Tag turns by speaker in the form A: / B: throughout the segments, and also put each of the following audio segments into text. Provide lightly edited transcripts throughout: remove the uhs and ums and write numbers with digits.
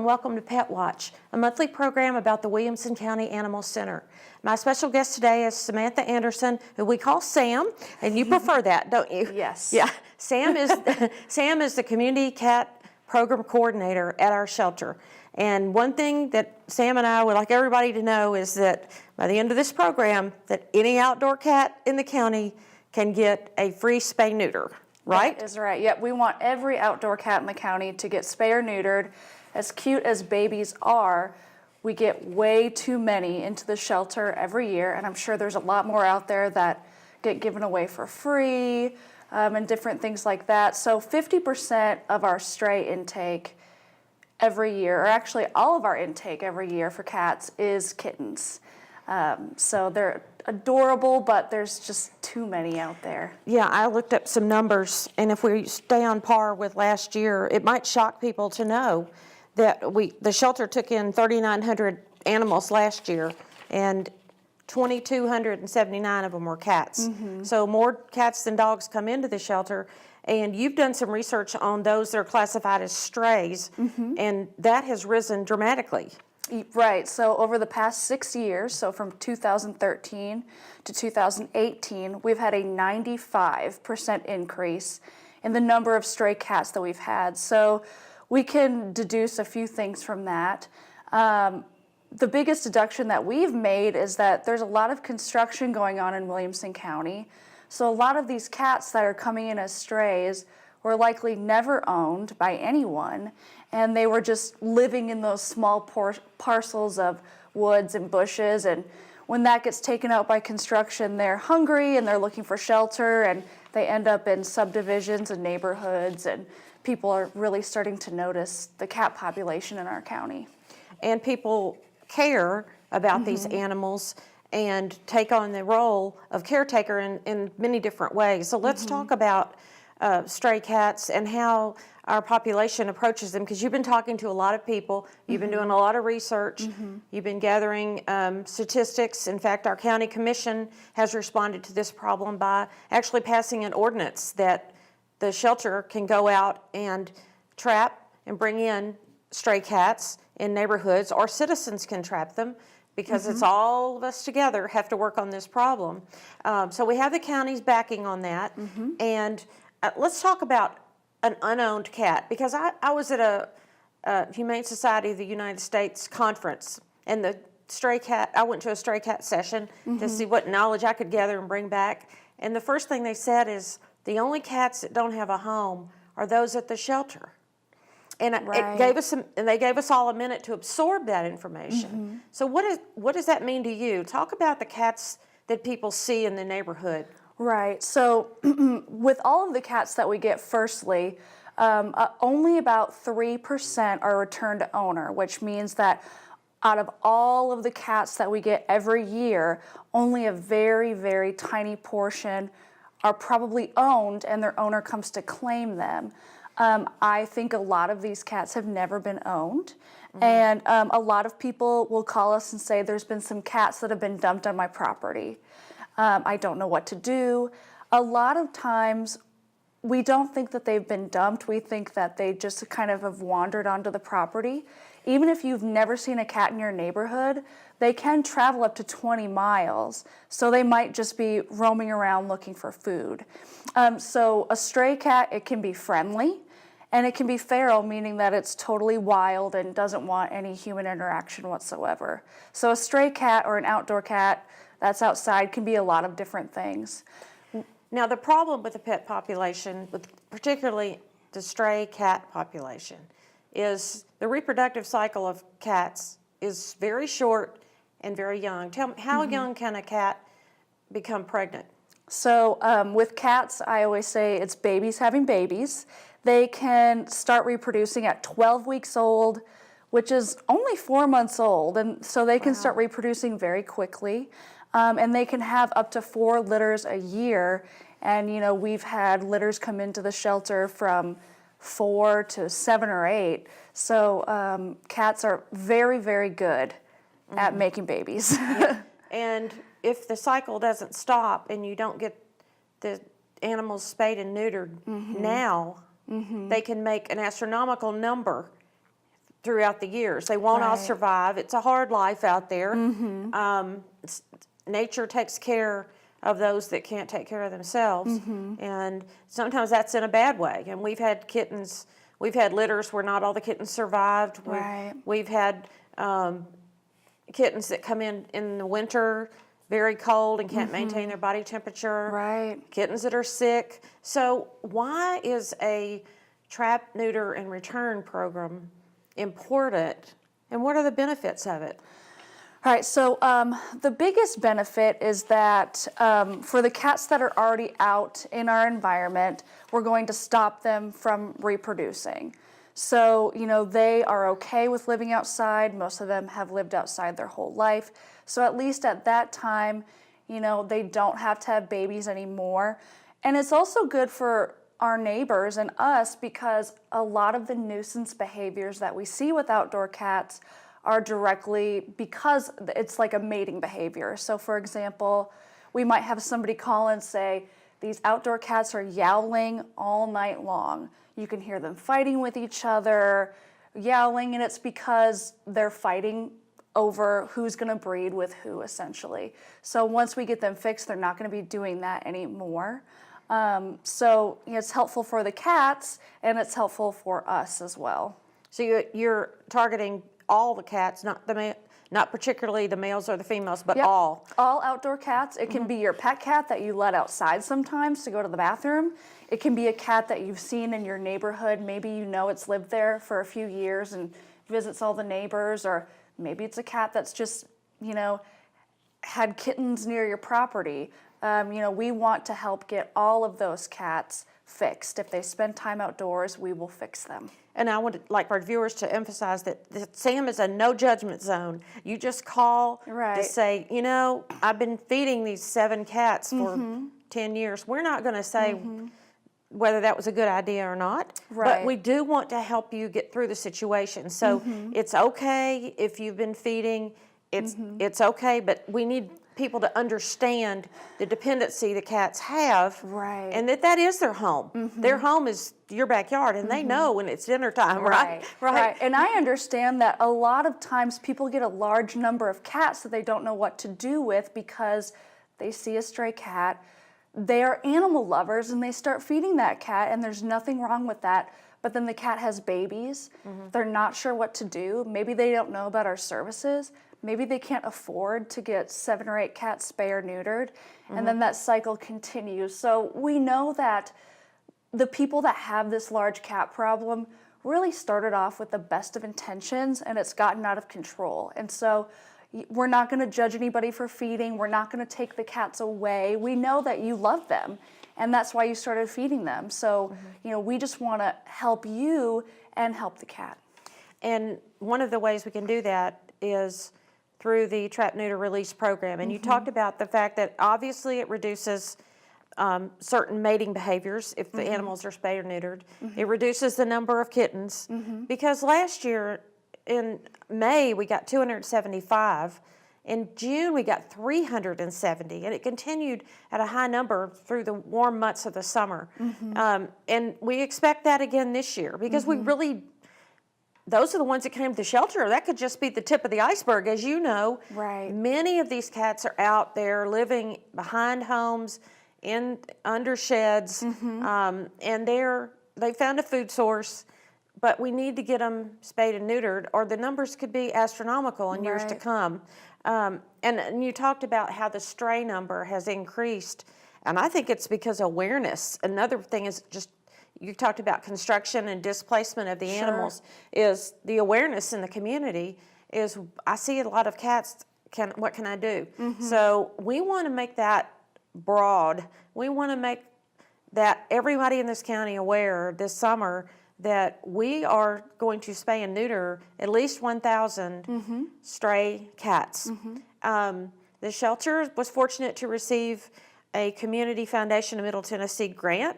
A: welcome to Pet Watch, a monthly program about the Williamson County Animal Center. My special guest today is Samantha Anderson, who we call Sam, and you prefer that, don't you?
B: Yes.
A: Yeah, Sam is the community cat program coordinator at our shelter. And one thing that Sam and I would like everybody to know is that by the end of this program, that any outdoor cat in the county can get a free spay-neuter. Right?
B: That is right. Yep, we want every outdoor cat in the county to get spay or neutered. As cute as babies are, we get way too many into the shelter every year, and I'm sure there's a lot more out there that get given away for free and different things like that. So 50% of our stray intake every year, or actually all of our intake every year for cats, is kittens. So they're adorable, but there's just too many out there.
A: Yeah, I looked up some numbers, and if we stay on par with last year, it might shock people to know that the shelter took in 3,900 animals last year, and 2,279 of them were cats. Mm-hmm. So more cats than dogs come into the shelter, and you've done some research on those that are classified as strays, mm-hmm. and that has risen dramatically.
B: Right, so over the past 6 years, so from 2013 to 2018, we've had a 95% increase in the number of stray cats that we've had. So we can deduce a few things from that. The biggest deduction that we've made is that there's a lot of construction going on in Williamson County. So a lot of these cats that are coming in as strays were likely never owned by anyone, and they were just living in those small parcels of woods and bushes, and when that gets taken out by construction, they're hungry and they're looking for shelter, and they end up in subdivisions and neighborhoods, and people are really starting to notice the cat population in our county.
A: And people care about mm-hmm. these animals and take on the role of caretaker in many different ways. So let's mm-hmm. talk about stray cats and how our population approaches them, because you've been talking to a lot of people, you've mm-hmm. been doing a lot of research, mm-hmm. you've been gathering statistics. In fact, our county commission has responded to this problem by actually passing an ordinance that the shelter can go out and trap and bring in stray cats in neighborhoods, or citizens can trap them, because mm-hmm. it's all of us together have to work on this problem. So we have the county's backing on that. Mm-hmm. And let's talk about an unowned cat, because I was at a Humane Society of the United States conference, and I went to a stray cat session mm-hmm. to see what knowledge I could gather and bring back. And the first thing they said is the only cats that don't have a home are those at the shelter. And right. They gave us all a minute to absorb that information. Mm-hmm. So what does that mean to you? Talk about the cats that people see in the neighborhood.
B: Right, so with all of the cats that we get, firstly, only about 3% are returned to owner, which means that out of all of the cats that we get every year, only a very, very tiny portion are probably owned and their owner comes to claim them. I think a lot of these cats have never been owned, mm-hmm. and a lot of people will call us and say there's been some cats that have been dumped on my property. I don't know what to do. A lot of times we don't think that they've been dumped. We think that they just kind of have wandered onto the property. Even if you've never seen a cat in your neighborhood, they can travel up to 20 miles. So they might just be roaming around looking for food. So a stray cat, it can be friendly, and it can be feral, meaning that it's totally wild and doesn't want any human interaction whatsoever. So a stray cat or an outdoor cat that's outside can be a lot of different things.
A: Now, the problem with the pet population, particularly the stray cat population, is the reproductive cycle of cats is very short and very young. Tell me, how mm-hmm. young can a cat become pregnant?
B: So with cats, I always say it's babies having babies. They can start reproducing at 12 weeks old, which is only 4 months old, and so they can wow. start reproducing very quickly. And they can have up to 4 litters a year. And, you know, we've had litters come into the shelter from 4 to 7 or 8. So cats are very, very good mm-hmm. at making babies.
A: Yeah. And if the cycle doesn't stop and you don't get the animals spayed and neutered mm-hmm. now, mm-hmm. they can make an astronomical number throughout the years. They won't all
B: Right.
A: survive. It's a hard life out there. Nature takes care of those that can't take care of themselves, and sometimes that's in a bad way. And we've had kittens, we've had litters where not all the kittens survived.
B: Right.
A: We've had kittens that come in the winter very cold and can't maintain their body temperature.
B: Right.
A: Kittens that are sick. So why is a trap, neuter, and return program important, and what are the benefits of it?
B: All right, so the biggest benefit is that for the cats that are already out in our environment, we're going to stop them from reproducing. So, you know, they are okay with living outside. Most of them have lived outside their whole life. So at least at that time, you know, they don't have to have babies anymore. And it's also good for our neighbors and us because a lot of the nuisance behaviors that we see with outdoor cats are directly because it's like a mating behavior. So for example, we might have somebody call and say, these outdoor cats are yowling all night long. You can hear them fighting with each other, yowling, and it's because they're fighting over who's gonna breed with who, essentially. So once we get them fixed, they're not gonna be doing that anymore. So you know, it's helpful for the cats, and it's helpful for us as well.
A: So you're targeting all the cats, not particularly the males or the females, but
B: Yep.
A: all.
B: All outdoor cats. It can be your pet cat that you let outside sometimes to go to the bathroom. It can be a cat that you've seen in your neighborhood. Maybe you know it's lived there for a few years and visits all the neighbors, or maybe it's a cat that's just, you know, had kittens near your property. You know, we want to help get all of those cats fixed. If they spend time outdoors, we will fix them.
A: And I would like our viewers to emphasize that Sam is a no judgment zone. You just call to
B: Right.
A: say, you know, I've been feeding these 7 cats for 10 years. We're not going to say whether that was a good idea or not, but
B: Right.
A: we do want to help you get through the situation. So it's okay if you've been feeding, it's okay, but we need people to understand the dependency the cats have,
B: Right.
A: and that is their home. Their home is your backyard, and they know when it's dinner time, right?
B: Right. And I understand that a lot of times people get a large number of cats that they don't know what to do with because they see a stray cat. They are animal lovers and they start feeding that cat, and there's nothing wrong with that. But then the cat has babies. They're not sure what to do. Maybe they don't know about our services. Maybe they can't afford to get 7 or 8 cats spay or neutered, and then that cycle continues. So we know that the people that have this large cat problem really started off with the best of intentions, and it's gotten out of control. And so we're not going to judge anybody for feeding. We're not going to take the cats away. We know that you love them, and that's why you started feeding them. So, you know, we just want to help you and help the cat.
A: And one of the ways we can do that is through the Trap, Neuter, Release program. And you talked about the fact that obviously it reduces certain mating behaviors if the animals are spayed or neutered. It reduces the number of kittens because last year in May we got 275. In June we got 370, and it continued at a high number through the warm months of the summer. And we expect that again this year because we really, those are the ones that came to the shelter. That could just be the tip of the iceberg. As you know,
B: Right.
A: many of these cats are out there living behind homes, under sheds, and they found a food source, but we need to get them spayed and neutered, or the numbers could be astronomical in years to
B: Right.
A: come. And you talked about how the stray number has increased, and I think it's because awareness. Another thing is just, you talked about construction and displacement of the animals, is the awareness in the community is, I see a lot of cats, what can I do? So we want to make that broad. We want to make that everybody in this county aware this summer that we are going to spay and neuter at least 1,000 stray cats. The shelter was fortunate to receive a Community Foundation of Middle Tennessee grant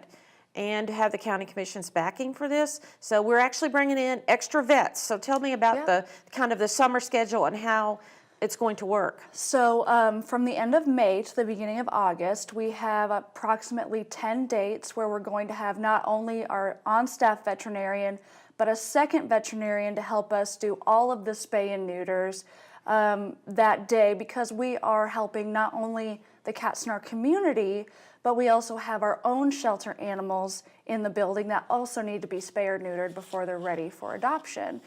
A: and have the county commission's backing for this. So we're actually bringing in extra vets. So tell me about the kind of the summer schedule and how it's going to work.
B: So from the end of May to the beginning of August, we have approximately 10 dates where we're going to have not only our on-staff veterinarian, but a second veterinarian to help us do all of the spay and neuters that day, because we are helping not only the cats in our community, but we also have our own shelter animals in the building that also need to be spayed or neutered before they're ready for adoption.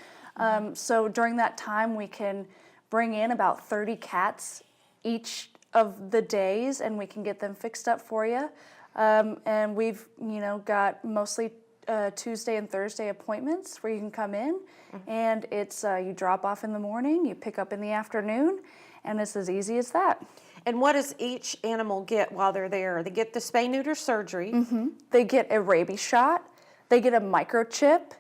B: So during that time, we can bring in about 30 cats each of the days, and we can get them fixed up for you. And we've, got mostly Tuesday and Thursday appointments where you can come in, and it's you drop off in the morning, you pick up in the afternoon, and it's as easy as that.
A: And what does each animal get while they're there? They get the spay-neuter surgery.
B: They get a rabies shot, they get a microchip,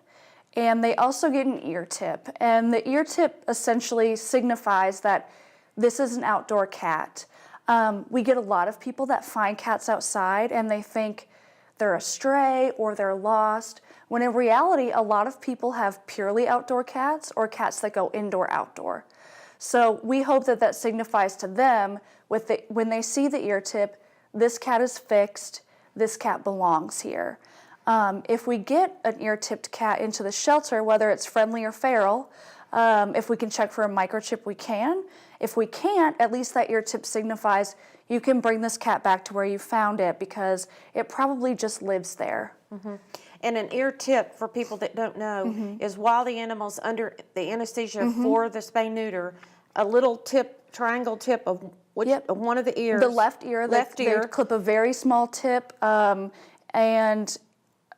B: and they also get an ear tip. And the ear tip essentially signifies that this is an outdoor cat. We get a lot of people that find cats outside and they think they're a stray or they're lost, when in reality, a lot of people have purely outdoor cats or cats that go indoor-outdoor. So we hope that that signifies to them, when they see the ear tip, this cat is fixed, this cat belongs here. If we get an ear-tipped cat into the shelter, whether it's friendly or feral, if we can check for a microchip, we can. If we can't, at least that ear tip signifies you can bring this cat back to where you found it, because it probably just lives there.
A: And an ear tip, for people that don't know, is while the animal's under the anesthesia for the spay-neuter, a little tip, triangle tip of one of the ears.
B: The left ear. They clip a very small tip, and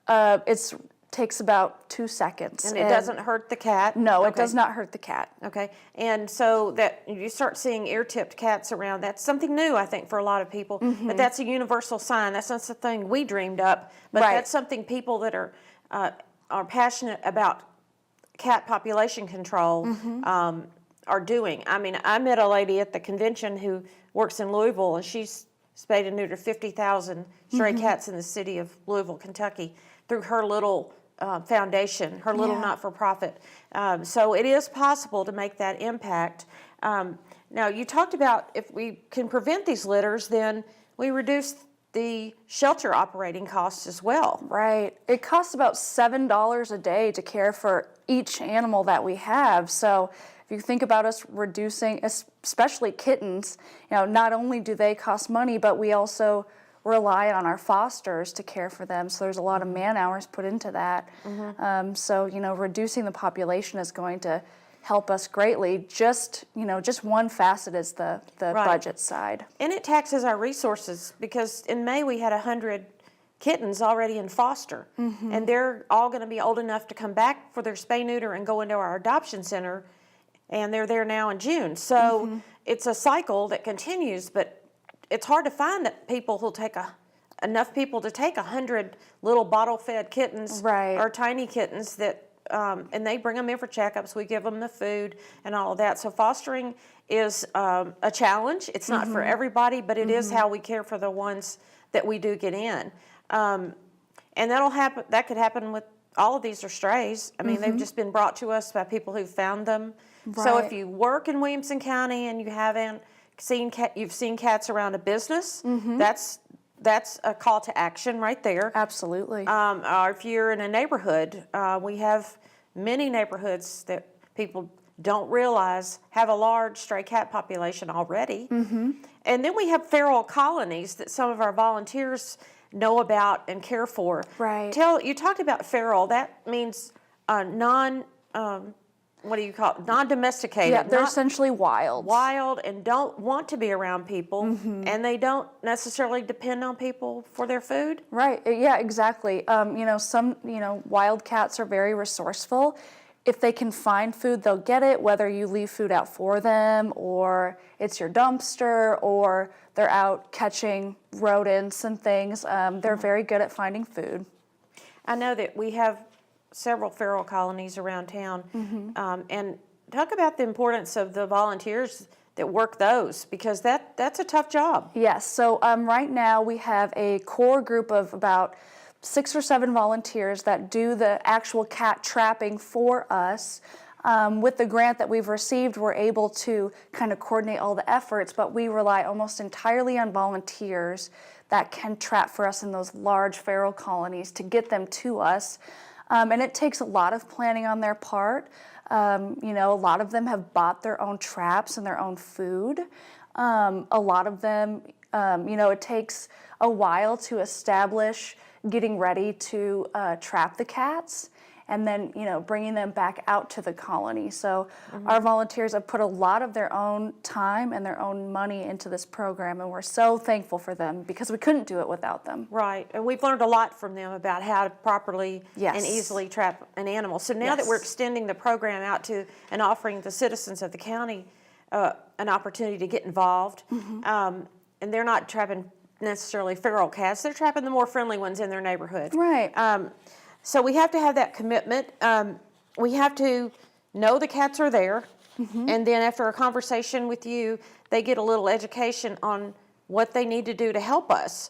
B: it takes about 2 seconds.
A: And it doesn't hurt the cat?
B: No, it does not hurt the cat.
A: Okay, and so that you start seeing ear-tipped cats around. That's something new, I think, for a lot of people. But that's a universal sign. That's not something we dreamed up, but that's something people that are passionate about cat population control are doing. I mean, I met a lady at the convention who works in Louisville, and she's spayed and neutered 50,000 stray cats in the city of Louisville, Kentucky, through her little foundation, her little not-for-profit. So it is possible to make that impact. Now, you talked about if we can prevent these litters, then we reduce the shelter operating costs as well.
B: Right. It costs about $7 a day to care for each animal that we have. So if you think about us reducing, especially kittens, not only do they cost money, but we also rely on our fosters to care for them. So there's a lot of man hours put into that. So, reducing the population is going to help us greatly. Just one facet is the budget side.
A: And it taxes our resources, because in May we had 100 kittens already in foster, and they're all going to be old enough to come back for their spay-neuter and go into our adoption center, and they're there now in June. So it's a cycle that continues, but it's hard to find that people who'll take enough people to take 100 little bottle-fed kittens or tiny kittens that, and they bring them in for checkups. We give them the food and all of that. So fostering is a challenge. It's not for everybody, but it is how we care for the ones that we do get in. And that'll happen. That could happen with all of these are strays. I mean, they've just been brought to us by people who found them. So if you work in Williamson County and you haven't you've seen cats around a business, that's a call to action right there.
B: Absolutely.
A: Or if you're in a neighborhood, we have many neighborhoods that people don't realize have a large stray cat population already. And then we have feral colonies that some of our volunteers know about and care for.
B: Right.
A: You talked about feral. That means what do you call it? Non-domesticated.
B: Yeah, they're essentially wild.
A: Wild and don't want to be around people, and they don't necessarily depend on people for their food.
B: Right. Yeah, exactly. Some wild cats are very resourceful. If they can find food, they'll get it, whether you leave food out for them or it's your dumpster or they're out catching rodents and things. They're very good at finding food.
A: I know that we have several feral colonies around town, and talk about the importance of the volunteers that work those, because that's a tough job.
B: Yes, so right now we have a core group of about 6 or 7 volunteers that do the actual cat trapping for us. With the grant that we've received, we're able to kind of coordinate all the efforts, but we rely almost entirely on volunteers that can trap for us in those large feral colonies to get them to us. And it takes a lot of planning on their part. A lot of them have bought their own traps and their own food. A lot of them, it takes a while to establish getting ready to trap the cats, and then, bringing them back out to the colony. So our volunteers have put a lot of their own time and their own money into this program, and we're so thankful for them because we couldn't do it without them.
A: Right, and we've learned a lot from them about how to properly
B: Yes.
A: and easily trap an animal. So now that we're
B: Yes.
A: extending the program out to and offering the citizens of the county an opportunity to get involved, and they're not trapping necessarily feral cats, they're trapping the more friendly ones in their neighborhood.
B: Right.
A: So we have to have that commitment. We have to know the cats are there, and then after a conversation with you, they get a little education on what they need to do to help us.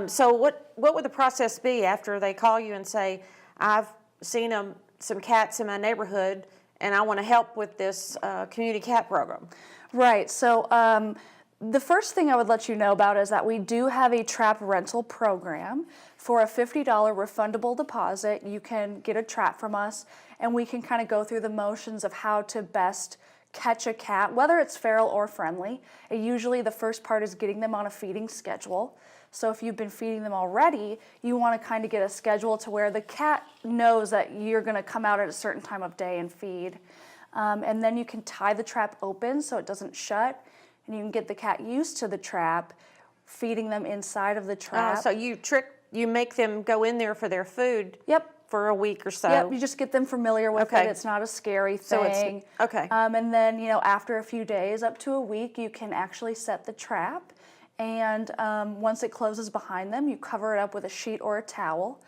A: So what would the process be after they call you and say, I've seen some cats in my neighborhood, and I want to help with this community cat program?
B: Right. So the first thing I would let you know about is that we do have a trap rental program. For a $50 refundable deposit, you can get a trap from us, and we can kind of go through the motions of how to best catch a cat, whether it's feral or friendly. And usually the first part is getting them on a feeding schedule. So if you've been feeding them already, you want to kind of get a schedule to where the cat knows that you're going to come out at a certain time of day and feed. And then you can tie the trap open so it doesn't shut, and you can get the cat used to the trap, feeding them inside of the trap.
A: So you make them go in there for their food.
B: Yep.
A: For a week or so.
B: Yep, you just get them familiar with
A: Okay.
B: it. It's not a scary
A: So
B: thing.
A: it's okay.
B: And then, after a few days, up to a week, you can actually set the trap. And once it closes behind them, you cover it up with a sheet or a towel.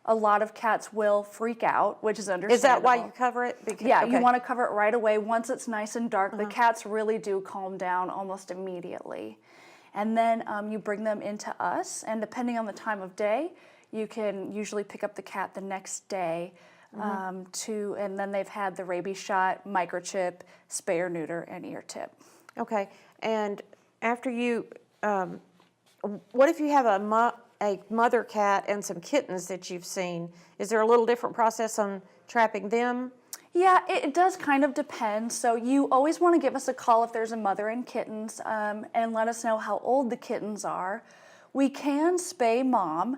B: A lot of cats will freak out, which is understandable.
A: Is that why you cover it? Because,
B: Yeah,
A: okay.
B: you want to cover it right away. Once it's nice and dark, the cats really do calm down almost immediately. And then you bring them into us, and depending on the time of day, you can usually pick up the cat the next day, and then they've had the rabies shot, microchip, spay or neuter, and ear tip.
A: Okay, and after you, what if you have a mother cat and some kittens that you've seen? Is there a little different process on trapping them?
B: Yeah, it does kind of depend. So you always want to give us a call if there's a mother and kittens, and let us know how old the kittens are. We can spay mom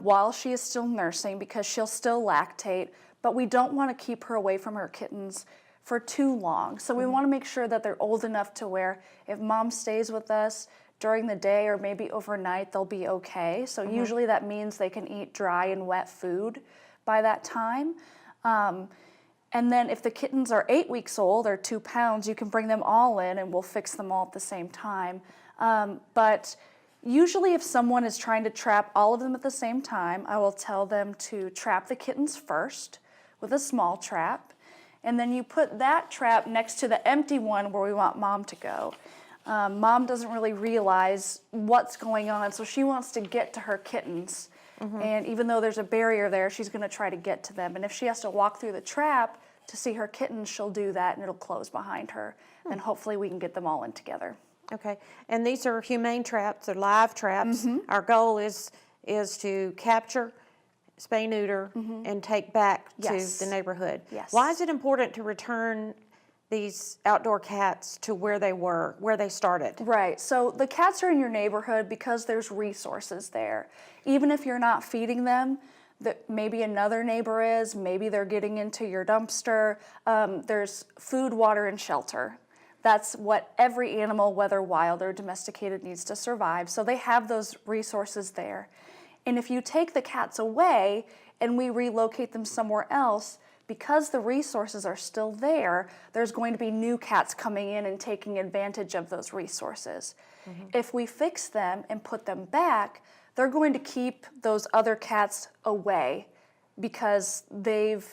B: while she is still nursing because she'll still lactate, but we don't want to keep her away from her kittens for too long. So we want to make sure that they're old enough to where if mom stays with us during the day or maybe overnight, they'll be okay. So usually that means they can eat dry and wet food by that time. And then if the kittens are 8 weeks old or 2 pounds, you can bring them all in and we'll fix them all at the same time. But usually if someone is trying to trap all of them at the same time, I will tell them to trap the kittens first with a small trap. And then you put that trap next to the empty one where we want mom to go. Mom doesn't really realize what's going on, so she wants to get to her kittens. And even though there's a barrier there, she's going to try to get to them. And if she has to walk through the trap to see her kittens, she'll do that, and it'll close behind her. And hopefully we can get them all in together.
A: Okay, and these are humane traps, they're live traps. Our goal is to capture, spay, neuter, and take back
B: Yes.
A: to the neighborhood.
B: Yes.
A: Why is it important to return these outdoor cats to where they started?
B: Right, so the cats are in your neighborhood because there's resources there. Even if you're not feeding them, maybe another neighbor is, maybe they're getting into your dumpster. There's food, water, and shelter. That's what every animal, whether wild or domesticated, needs to survive. So they have those resources there. And if you take the cats away and we relocate them somewhere else, because the resources are still there, there's going to be new cats coming in and taking advantage of those resources. If we fix them and put them back, they're going to keep those other cats away because they've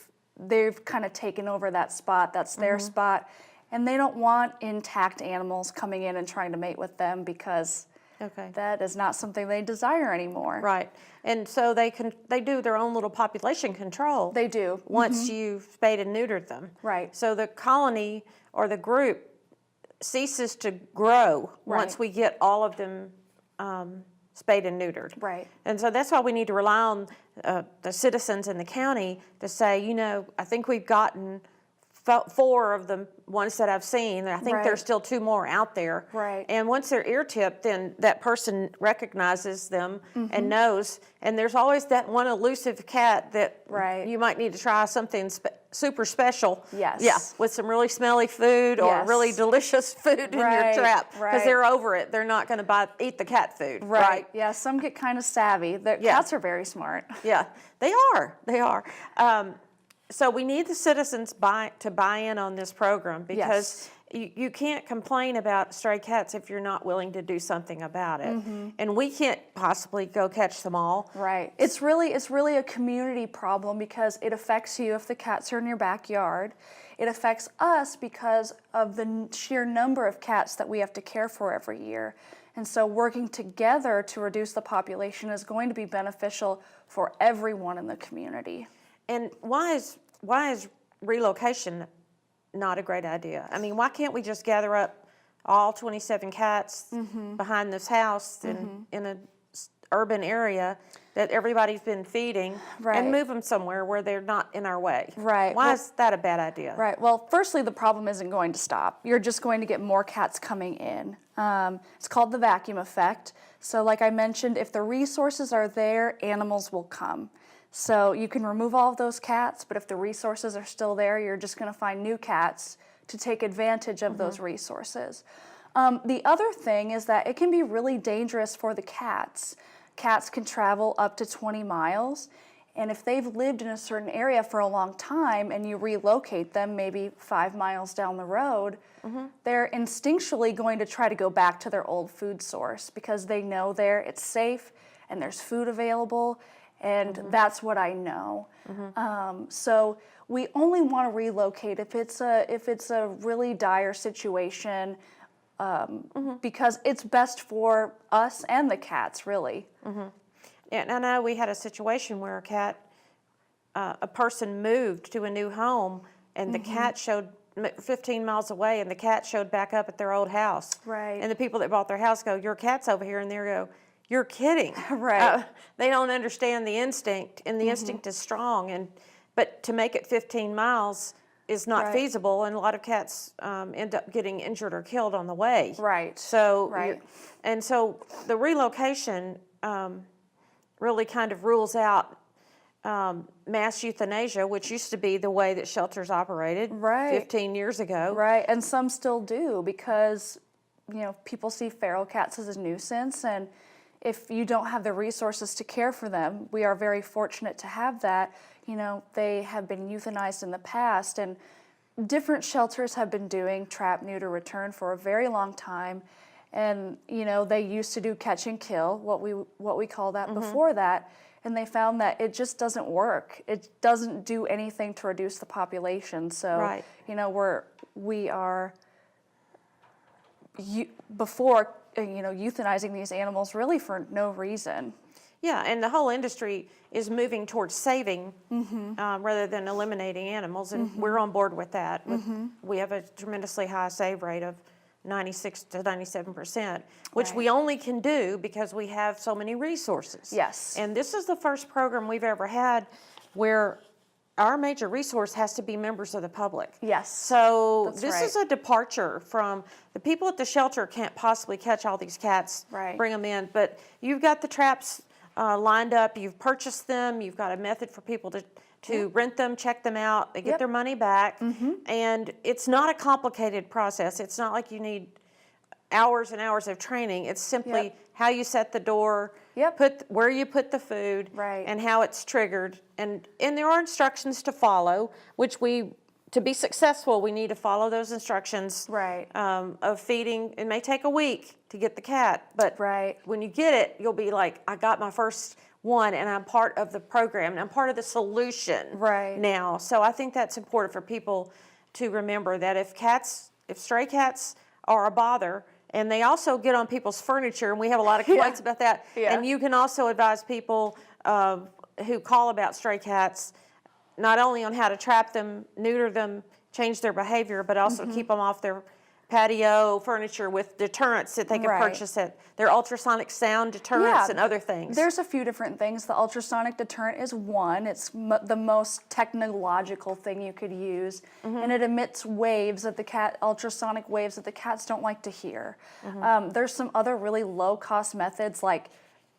B: kind of taken over that spot. That's their spot. And they don't want intact animals coming in and trying to mate with them because that is not something they desire anymore.
A: Right, and so they do their own little population control.
B: They do.
A: Once you've spayed and neutered them.
B: Right.
A: So the colony or the group ceases to grow once we get all of them spayed and neutered.
B: Right.
A: And so that's why we need to rely on the citizens in the county to say, you know, I think we've gotten 4 of the ones that I've seen. I think
B: Right.
A: there's still 2 more out there.
B: Right.
A: And once they're ear tipped, then that person recognizes them and knows. And there's always that one elusive cat that
B: Right.
A: you might need to try something super special.
B: Yes.
A: Yeah, with some really smelly food or
B: Yes.
A: really delicious food in your
B: Right,
A: trap. Because
B: right.
A: they're over it. They're not going to eat the cat food. Right.
B: Yeah, some get kind of savvy. The
A: Yeah.
B: cats are very smart.
A: Yeah, they are. They are. So we need the citizens to buy in on this program because you can't complain about stray cats if you're not willing to do something about it. And we can't possibly go catch them all.
B: Right. It's really a community problem because it affects you if the cats are in your backyard. It affects us because of the sheer number of cats that we have to care for every year. And so working together to reduce the population is going to be beneficial for everyone in the community.
A: And why is relocation not a great idea? I mean, why can't we just gather up all 27 cats behind this house in a urban area that everybody's been feeding
B: Right.
A: and move them somewhere where they're not in our way?
B: Right.
A: Why
B: Well-
A: is that a bad idea?
B: Right. Well, firstly, the problem isn't going to stop. You're just going to get more cats coming in. It's called the vacuum effect. So like I mentioned, if the resources are there, animals will come. So you can remove all of those cats, but if the resources are still there, you're just going to find new cats to take advantage of those resources. The other thing is that it can be really dangerous for the cats. Cats can travel up to 20 miles, and if they've lived in a certain area for a long time and you relocate them maybe 5 miles down the road, they're instinctually going to try to go back to their old food source because they know there it's safe and there's food available. And that's what I know. So we only want to relocate if it's a really dire situation, because it's best for us and the cats, really.
A: And I know we had a situation where a person moved to a new home, and the cat showed 15 miles away, and the cat showed back up at their old house.
B: Right.
A: And the people that bought their house go, "Your cat's over here," and they go, "You're kidding."
B: Right.
A: They don't understand the instinct, and the instinct is strong. But to make it 15 miles is not
B: Right.
A: feasible, and a lot of cats end up getting injured or killed on the way.
B: Right.
A: So,
B: Right.
A: And so the relocation really kind of rules out mass euthanasia, which used to be the way that shelters operated
B: Right.
A: 15 years ago.
B: Right, and some still do because, people see feral cats as a nuisance, and if you don't have the resources to care for them, we are very fortunate to have that. They have been euthanized in the past, and different shelters have been doing trap, neuter, return for a very long time. And, they used to do catch and kill, what we call that before that, and they found that it just doesn't work. It doesn't do anything to reduce the population. So,
A: Right.
B: we are before euthanizing these animals really for no reason.
A: Yeah, and the whole industry is moving towards saving rather than eliminating animals, and we're on board with that. We have a tremendously high save rate of 96 to 97%, which we only can do because we have so many resources.
B: Yes.
A: And this is the first program we've ever had where our major resource has to be members of the public.
B: Yes.
A: So
B: That's
A: this
B: right.
A: is a departure from the people at the shelter can't possibly catch all these cats,
B: Right.
A: bring them in, but you've got the traps lined up, you've purchased them, you've got a method for people to rent them, check them out, they get
B: Yep.
A: their money back, and it's not a complicated process. It's not like you need hours and hours of training. It's simply
B: Yep.
A: how you set the door,
B: Yep.
A: where you put the food,
B: Right.
A: and how it's triggered. And there are instructions to follow, which to be successful, we need to follow those instructions.
B: Right.
A: Of feeding. It may take a week to get the cat, but
B: Right.
A: when you get it, you'll be like, I got my first one, and I'm part of the program, and I'm part of the solution
B: Right.
A: now. So I think that's important for people to remember that if stray cats are a bother, and they also get on people's furniture, and we have a lot of complaints about that.
B: Yeah.
A: And you can also advise people who call about stray cats, not only on how to trap them, neuter them, change their behavior, but also keep them off their patio furniture with deterrents that they can
B: Right.
A: purchase at their ultrasonic sound deterrents and other things.
B: There's a few different things. The ultrasonic deterrent is one. It's the most technological thing you could use, and it emits waves that ultrasonic waves that the cats don't like to hear. There's some other really low-cost methods like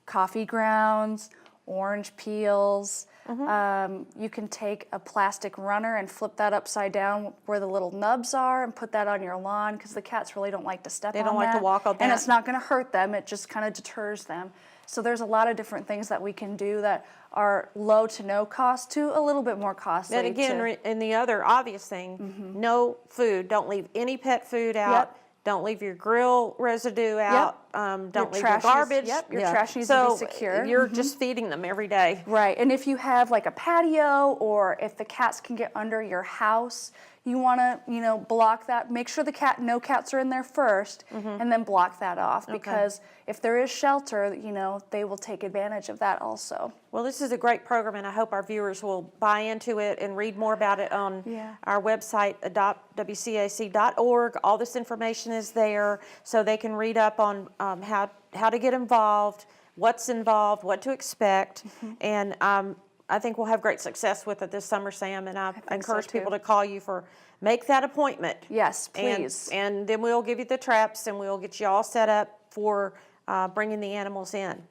B: coffee grounds, orange peels. You can take a plastic runner and flip that upside down where the little nubs are and put that on your lawn because the cats really don't like to step on that.
A: They don't like to walk on that.
B: And it's not going to hurt them. It just kind of deters them. So there's a lot of different things that we can do that are low to no cost to a little bit more costly.
A: Then again, and the other obvious thing, no food. Don't leave any pet food out.
B: Yep.
A: Don't leave your grill residue out. Don't leave your garbage.
B: Your trash needs to be secure.
A: You're just feeding them every day.
B: Right, and if you have like a patio or if the cats can get under your house, you want to, block that. Make sure no cats are in there first, and then block that off because if there is shelter, they will take advantage of that also.
A: Well, this is a great program, and I hope our viewers will buy into it and read more about it on our website, adoptwcac.org. All this information is there, so they can read up on how to get involved, what's involved, what to expect, and I think we'll have great success with it this summer, Sam, and I encourage people to call you make that appointment.
B: Yes, please.
A: And then we'll give you the traps, and we'll get you all set up for bringing the animals in.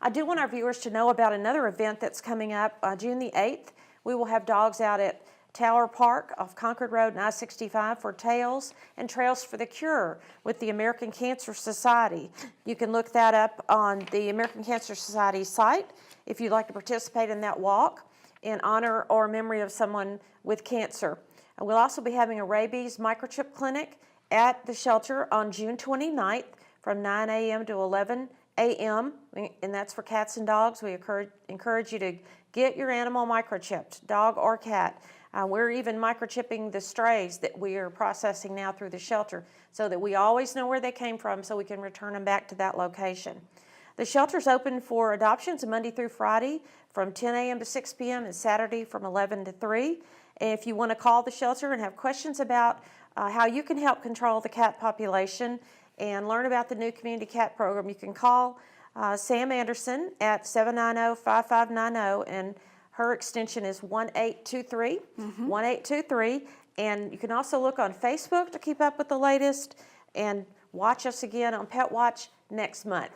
A: I do want our viewers to know about another event that's coming up June the 8th. We will have dogs out at Tower Park off Concord Road and I-65 for Tails and Trails for the Cure with the American Cancer Society. You can look that up on the American Cancer Society site if you'd like to participate in that walk in honor or memory of someone with cancer. We'll also be having a rabies microchip clinic at the shelter on June 29th from 9 a.m. to 11 a.m., and that's for cats and dogs. We encourage you to get your animal microchipped, dog or cat. We're even microchipping the strays that we are processing now through the shelter so that we always know where they came from so we can return them back to that location. The shelter's open for adoptions Monday through Friday from 10 a.m. to 6 p.m. and Saturday from 11 to 3. And if you want to call the shelter and have questions about how you can help control the cat population and learn about the new community cat program, you can call Sam Anderson at 790-5590, and her extension is 1823, 1823. And you can also look on Facebook to keep up with the latest and watch us again on Pet Watch next month.